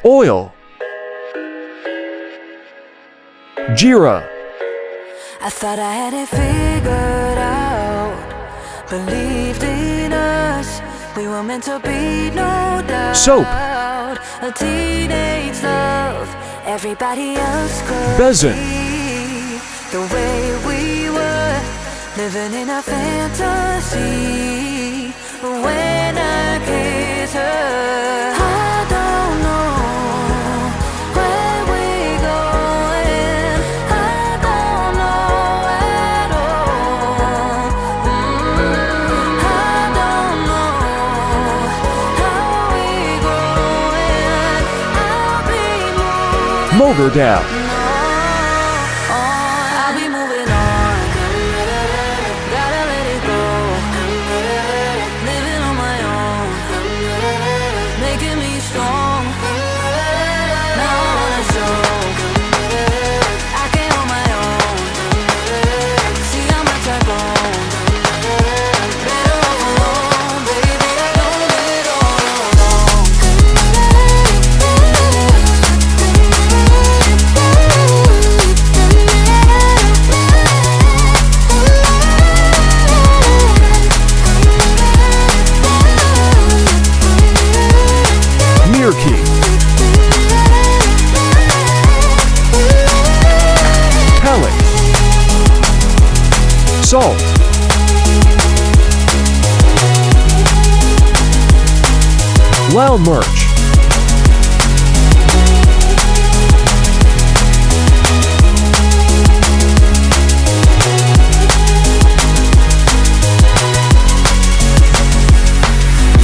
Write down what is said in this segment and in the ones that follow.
Oil. Jeera. I thought I had it figured out. Believed in us. We were meant to be, no doubt. Soap. A teenage love. Everybody else could Besan. see the way we were living in a fantasy. When I kiss her, I don't know where we're going. I don't know at all. I don't know how we're growing. I'll be moving. Mogerdown. I'll be moving on. Gotta let it go. Living on my own. Making me strong. Now I wanna show I can on my own. See how much I've grown. Better off alone, baby. Don't live it all alone. Mirki. Pellet. Salt. Lal Merch.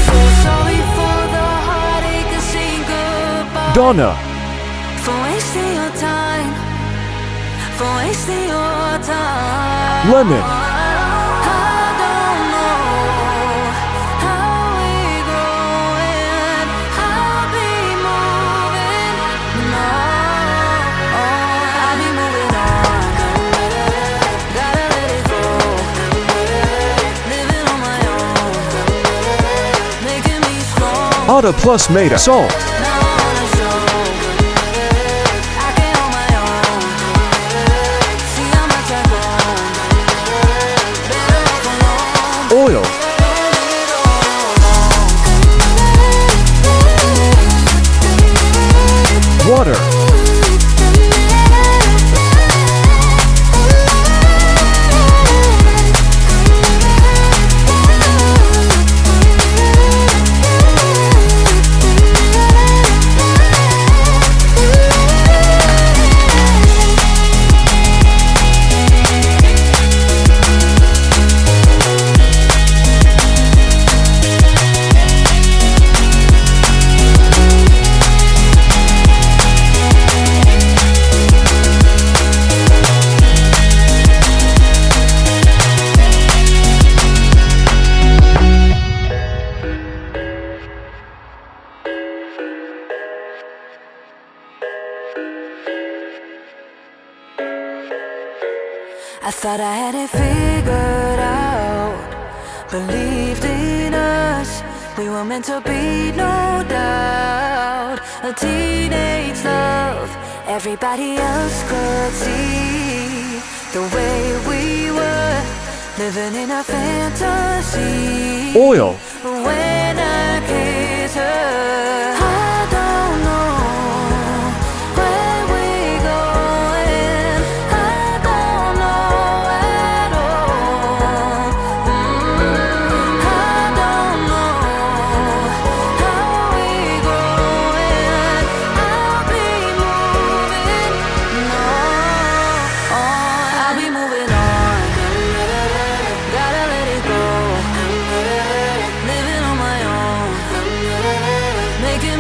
So sorry for the heartache and saying goodbye. Donna. For wasting your time. For wasting your time. Lemon. I don't know how we're growing. I'll be moving. No, I'll be moving on. Gotta let it go. Living on my own. Making me strong. Ada plus Meta. Salt. Now I wanna show I can on my own. See how much I've grown. Better off alone. Oil. Water. I thought I had it figured out. Believed in us. We were meant to be, no doubt. A teenage love. Everybody else could see the way we were living in a fantasy. Oil. When I kiss her, I don't know where we're going. I don't know at all. I don't know how we're growing. I'll be moving. No, I'll be moving on. Gotta let it go. Living on my own. Making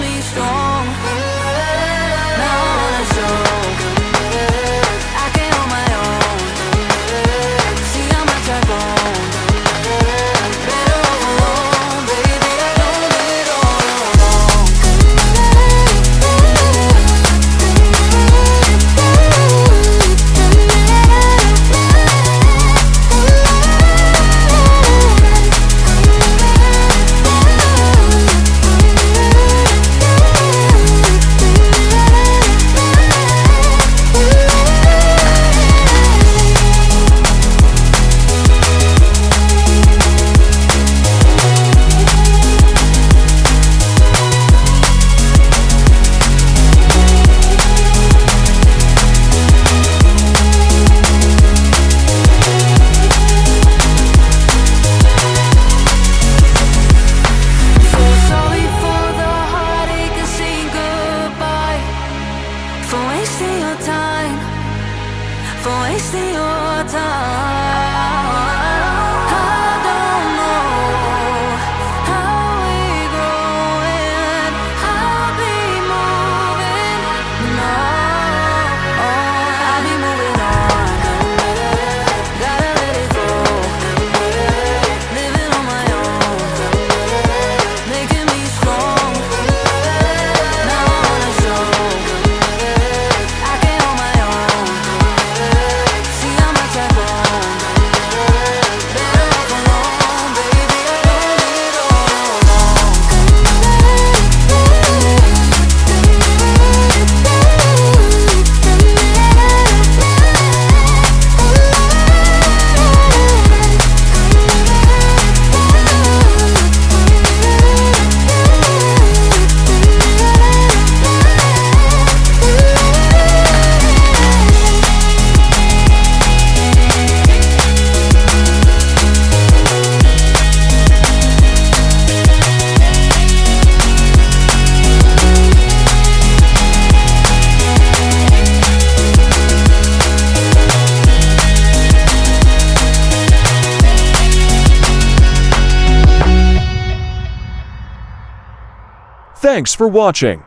Thanks for watching.